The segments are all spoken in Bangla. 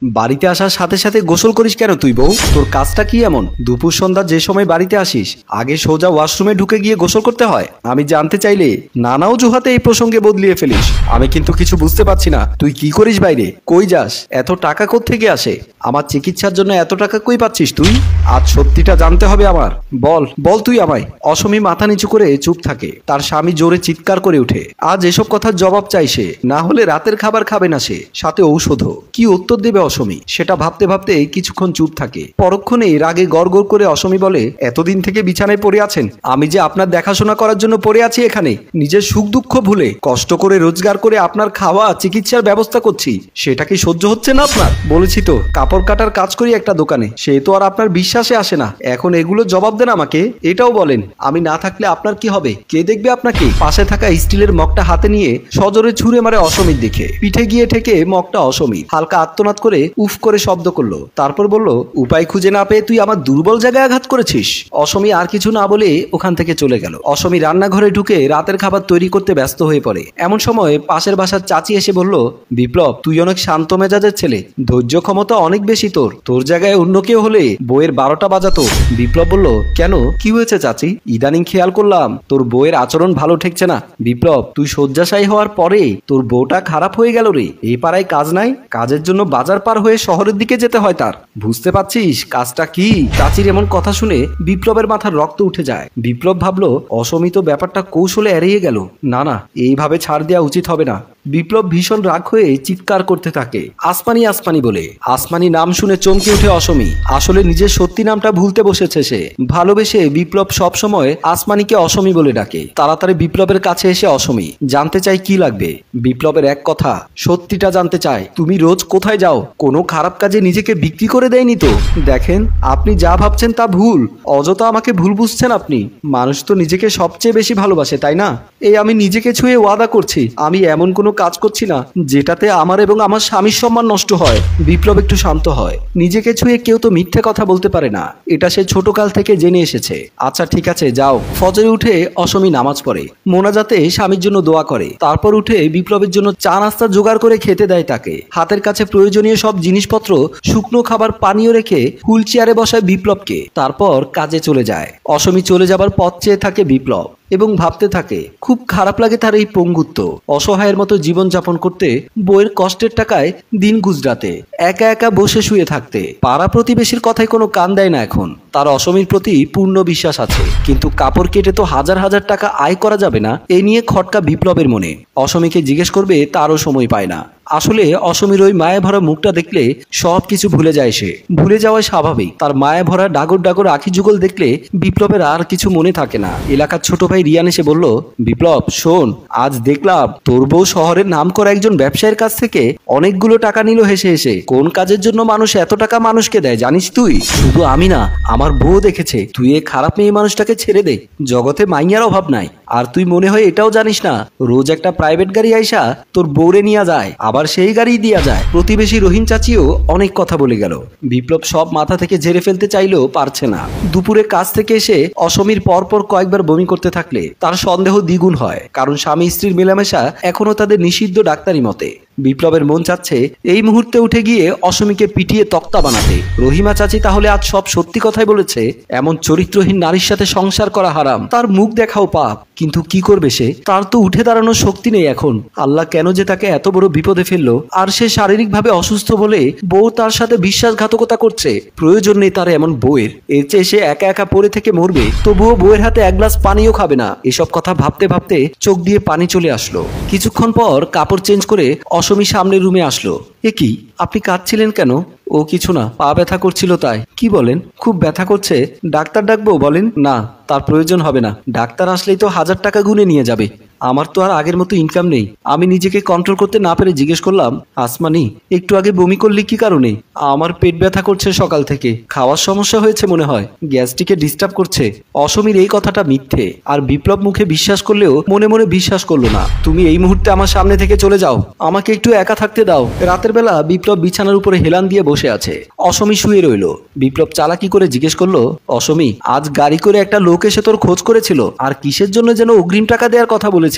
বাড়িতে আসার সাথে সাথে গোসল করিস কেন তুই বউ? তোর কাজটা কি এমন? দুপুর সন্ধ্যা যে সময় বাড়িতে আসিস আগে সোজা ওয়াশরুমে ঢুকে গিয়ে গোসল করতে হয়? আমি জানতে চাইলে নানা অজুহাতে এই প্রসঙ্গে বদলিয়ে ফেলিস। আমি কিন্তু কিছু বুঝতে পারছি না, তুই কি করিস বাইরে? কই যাস? এত টাকা কোত্থেকে আসে? আমার চিকিৎসার জন্য এত টাকা কই পাচ্ছিস তুই? আজ সত্যিটা জানতে হবে আমার। বল বল তুই আমায়। অসমী মাথা নিচু করে চুপ থাকে। তার স্বামী জোরে চিৎকার করে ওঠে। আজ এসব কথার জবাব চাই সে, না হলে রাতের খাবার খাবে না সে, সাথে ঔষধও। কি উত্তর দেবে অসমী সেটা ভাবতে ভাবতে কিছুক্ষণ চুপ থাকে। পরক্ষণে রাগে গড়গড় করে অসমী বলে, এতদিন থেকে বিছানায় পড়ে আছেন, আমি যে আপনার দেখাশোনা করার জন্য পড়ে আছি এখানে, নিজের সুখ দুঃখ ভুলে কষ্ট করে রোজগার করে আপনার খাওয়া চিকিৎসার ব্যবস্থা করছি, সেটা কি সহ্য হচ্ছে না আপনার? বলেছি তো কাপড় কাটার কাজ করি একটা দোকানে, সে তো আর আপনার বিশ্বাসে আসে না। এখন এগুলো জবাব দেন আমাকে। এটাও বলেন আমি না থাকলে আপনার কি হবে? কে দেখবে আপনাকে? পাশে থাকা স্টিলের মগটা হাতে নিয়ে সজোরে ছুঁড়ে মারে অসমীর দিকে। পিঠে গিয়ে ঠেকে মগটা অসমী হালকা আত্মনাদ করে উফ করে শব্দ করলো। তারপর বলল, উপায় খুঁজে না পেয়ে তুই আমার দুর্বল জায়গায় আঘাত করেছিস। অসমী আর কিছু না বলে ওখান থেকে চলে গেল। অসমী রান্নাঘরে ঢুকে রাতের খাবার তৈরি করতে ব্যস্ত হয়ে পড়ে। এমন সময় পাশের বাসার চাচি এসে বলল, বিপ্লব তুই অনেক শান্ত মেজাজের ছেলে, ধৈর্য ক্ষমতা অনেক বেশি তোর। তোর জায়গায় অন্য কেউ হলে বইয়ের 12টা বাজাতো। বিপ্লব বলল, কেন কি হয়েছে চাচি? ইদানিং খেয়াল করলাম তোর বউয়ের আচরণ ভালো ঠেকছে না। বিপ্লব তুই শয্যাশায়ী হওয়ার পরে তোর বউটা খারাপ হয়ে গেল রে। এই পাড়ায় কাজ নাই, কাজের জন্য বাজার পার হয়ে শহরের দিকে যেতে হয় তার। বুঝতে পারছিস কাজটা কি? চাচির এমন কথা শুনে বিপ্লবের মাথার রক্ত উঠে যায়। বিপ্লব ভাবলো অসমী তো ব্যাপারটা কৌশলে এড়িয়ে গেল। না না, এইভাবে ছাড় দেওয়া উচিত হবে না। বিপ্লব ভীষণ রাগ হয়ে চিৎকার করতে থাকে, আসমানি আসমানি বলে। আসমানি নাম শুনে চমকে উঠে অসমী। আসলে নিজের সত্যি নামটা ভুলতে বসেছে সে। ভালোবেসে বিপ্লব সব সময় আসমানিকে অসমী বলে ডাকে। তাড়াতাড়ি বিপ্লবের কাছে এসে অসমী জানতে চাই কি লাগবে। বিপ্লবের এক কথা, সত্যিটা জানতে চায়। তুমি রোজ কোথায় যাও? কোনো খারাপ কাজে নিজেকে বিক্রি করে দেয়নি তো? দেখেন আপনি যা ভাবছেন তা ভুল। অযথা আমাকে ভুল বুঝছেন আপনি। মানুষ তো নিজেকে সবচেয়ে বেশি ভালোবাসে, তাই না? এই আমি নিজেকে ছুঁয়ে ওয়াদা করছি আমি এমন কোনো কাজ করছি না যেটাতে আমার এবং আমার স্বামীর সম্মান নষ্ট হয়। বিপ্লব একটু শান্ত হয়। নিজেকে ছুঁয়ে কেউ তো মিথ্যে কথা বলতে পারে না, এটা সে ছোটকাল থেকে জেনে এসেছে। আচ্ছা ঠিক আছে যাও। ফজরে উঠে অসমী নামাজ পড়ে, মোনাজাতে স্বামীর জন্য দোয়া করে। তারপর উঠে বিপ্লবের জন্য চা নাস্তা জোগাড় করে খেতে দেয় তাকে। হাতের কাছে প্রয়োজনীয় সব জিনিসপত্র, শুকনো খাবার, পানীয় রেখে হুইল চেয়ারে বসায় বিপ্লবকে। তারপর কাজে চলে যায়। অসমী চলে যাবার পথ চেয়ে থাকে বিপ্লব এবং ভাবতে থাকে খুব খারাপ লাগে তার এই পঙ্গুত্ব। অসহায়ের মতো জীবন যাপন করতে, বইয়ের কষ্টের টাকায় দিন গুজরাতে, একা একা বসে শুয়ে থাকতে। পাড়া প্রতিবেশীর কথায় কোনো কান দেয় না এখন। তার অসমীর প্রতি পূর্ণ বিশ্বাস আছে, কিন্তু কাপড় কেটে তো হাজার হাজার টাকা আয় করা যাবে না, এ নিয়ে খটকা বিপ্লবের মনে। অসমীকে জিজ্ঞেস করবে তারও সময় পায় না। আসলে অসমীর ওই মায়া ভরা মুখটা দেখলে সবকিছু ভুলে যায় সে। ভুলে যাওয়াই স্বাভাবিক। তার মায়া ভরা ডাগর ডাগর আখি যুগল দেখলে বিপ্লবের আর কিছু মনে থাকে না। এলাকার ছোট ভাই রিয়ান এসে বলল, বিপ্লব শোন, আজ দেখলাম তোর বউ শহরের নামকরা একজন ব্যবসায়ীর কাছ থেকে অনেকগুলো টাকা নিল হেসে হেসে। কোন কাজের জন্য মানুষ এত টাকা মানুষকে দেয় জানিস তুই? শুধু আমি না, আমার বউ দেখেছে। তুই এই খারাপ মেয়ে মানুষটাকে ছেড়ে দে, জগতে মাইয়ার অভাব নাই। আর তুই মনে হয় এটাও জানিস না, রোজ একটা প্রাইভেট গাড়ি আইসা তোর বউরে নিয়ে যায়, আবার সেই গাড়ি দিয়া যায়। প্রতিবেশী রহিম চাচিও অনেক কথা বলে গেল। বিপ্লব সব মাথা থেকে ঝেড়ে ফেলতে চাইলেও পারছে না। দুপুরে কাজ থেকে এসে অসমীর পরপর কয়েকবার বমি করতে থাকলে তার সন্দেহ দ্বিগুণ হয়, কারণ স্বামী স্ত্রীর মেলামেশা এখনো তাদের নিষিদ্ধ ডাক্তারি মতে। বিপ্লবের মন চাচ্ছে এই মুহূর্তে উঠে গিয়ে অসমীকে পিটিয়ে তক্তা বানাতে। রহিমা চাচি তাহলে আজ সব সত্যি কথাই বলেছে। এমন চরিত্রহীন নারীর সাথে সংসার করা হারাম, তার মুখ দেখাও পাপ। কিন্তু কি করবে সে? তার তো উঠে দাঁড়ানোর শক্তি নেই এখন। আল্লাহ কেন যে তাকে এত বড় বিপদে ফেললো? আর সে শারীরিকভাবে অসুস্থ বলে বউ তার সাথে বিশ্বাসঘাতকতা করছে। প্রয়োজন নেই তার এমন বউয়ের। এর চেয়ে সে একা একা পড়ে থেকে মরবে, তবুও বউয়ের হাতে এক গ্লাস পানিও খাবে না। এসব কথা ভাবতে ভাবতে চোখ দিয়ে পানি চলে আসলো। কিছুক্ষণ পর কাপড় চেঞ্জ করে অসমী সামনের রুমে আসলো। এ কি, আপনি কাঁদছিলেন কেন? ও কিছু না, পা ব্যথা করছিল তাই। কি বলেন? খুব ব্যথা করছে? ডাক্তার ডাকবো বলেন? না, তার প্রয়োজন হবে না। ডাক্তার আসলেই তো 1000 টাকা গুনে নিয়ে যাবে। আমার তো আর আগের মতো ইনকাম নেই। আমি নিজেকে কন্ট্রোল করতে না পেরে জিজ্ঞেস করলাম, আসমানি একটু আগে বমি করলি কি কারণে? আমার পেট ব্যথা করছে সকাল থেকে, খাওয়ার সমস্যা হয়েছে মনে হয়, গ্যাস্ট্রিকে ডিস্টার্ব করছে। অসমীর এই কথাটা মিথ্যে, আর বিপ্লব মুখে বিশ্বাস করলেও মনে মনে বিশ্বাস করলো না। তুমি এই মুহূর্তে আমার সামনে থেকে চলে যাও, আমাকে একটু একা থাকতে দাও। রাতের বেলা বিপ্লব বিছানার উপরে হেলান দিয়ে বসে আছে। অসমী শুয়ে রইল। বিপ্লব চালাকি করে জিজ্ঞেস করলো, অসমী আজ গাড়ি করে একটা লোক এসে তোর খোঁজ করেছিল, আর কিসের জন্য যেন অগ্রিম টাকা দেওয়ার কথা বলেছিল।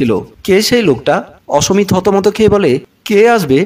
কে সেই লোকটা? অসমী থতমত খেয়ে বলে, কে আসবে?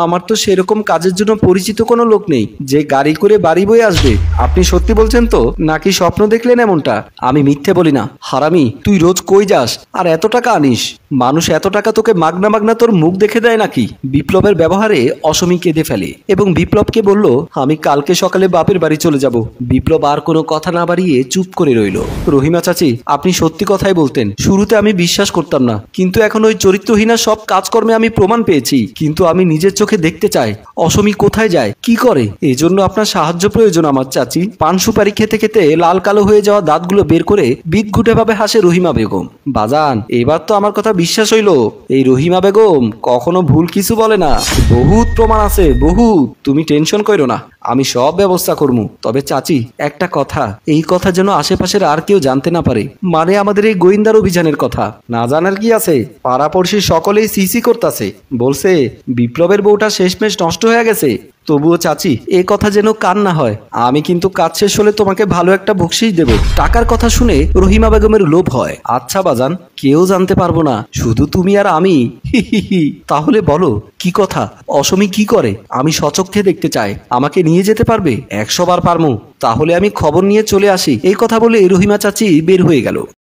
আমার তো সেরকম কাজের জন্য পরিচিত কোনো লোক নেই যে গাড়ি করে বাড়ি বয়ে আসবে। আপনি সত্যি বলছেন তো, নাকি স্বপ্ন দেখলেন এমনটা? আমি মিথ্যে বলি না। হারামি, তুই রোজ কই যাস আর এত টাকা আনিস? মানুষ এত টাকা তোকে মাগনা মাগনা তোর মুখ দেখে দেয় নাকি? বিপ্লবের ব্যবহারে অসমী কেঁদে ফেলে এবং বিপ্লবকে বলল, আমি কালকে সকালে বাপের বাড়ি চলে যাব। বিপ্লব আর কোনো কথা না বাড়িয়ে চুপ করে রইল। রহিমা চাচি, আপনি সত্যি কথাই বলতেন। শুরুতে আমি বিশ্বাস করতাম না, কিন্তু এখন ওই চরিত্রহীনা সব কাজকর্মে আমি প্রমাণ পেয়েছি। কিন্তু আমি নিজের চোখে দেখতে চাই অসমী কোথায় যায়, কি করে। এজন্য আপনার সাহায্য প্রয়োজন আমার চাচি। পান সুপারি খেতে খেতে লাল কালো হয়ে যাওয়া দাঁতগুলো বের করে বিদঘুটে ভাবে হাসে রহিমা বেগম। বাজান, এবার তো আমার কথা বিশ্বাস হইল। এই রহিমা বেগম কখনো ভুল কিছু বলে না। বহুত প্রমাণ আছে, বহুত। তুমি টেনশন করো না, আমি সব ব্যবস্থা করবো। তবে চাচি, একটা কথা, এই কথা যেন আশেপাশের আর কেউ জানতে না পারে। মানে আমাদের এই গোয়েন্দার অভিযানের কথা। না জানার কি আছে, পাড়াপড়শি সকলেই সিসি করতেছে, বলছে বিপ্লবের বউটা শেষমেশ নষ্ট হয়ে গেছে। তবুও চাচি, এ কথা যেন কান না হয়। আমি কিন্তু কাজ শেষ হলে তোমাকে ভালো একটা বকশিশ দেব। টাকার কথা শুনে রহিমা বেগমের লোভ হয়। আচ্ছা বাজান, কেউ জানতে পারবো না, শুধু তুমি আর আমি। তাহলে বলো কি কথা, অসমী কি করে? আমি সচক্ষে দেখতে চাই। আমাকে নিয়ে যেতে পারবে? 100 বার পারমু। তাহলে আমি খবর নিয়ে চলে আসি। এই কথা বলে রহিমা চাচি বের হয়ে গেল।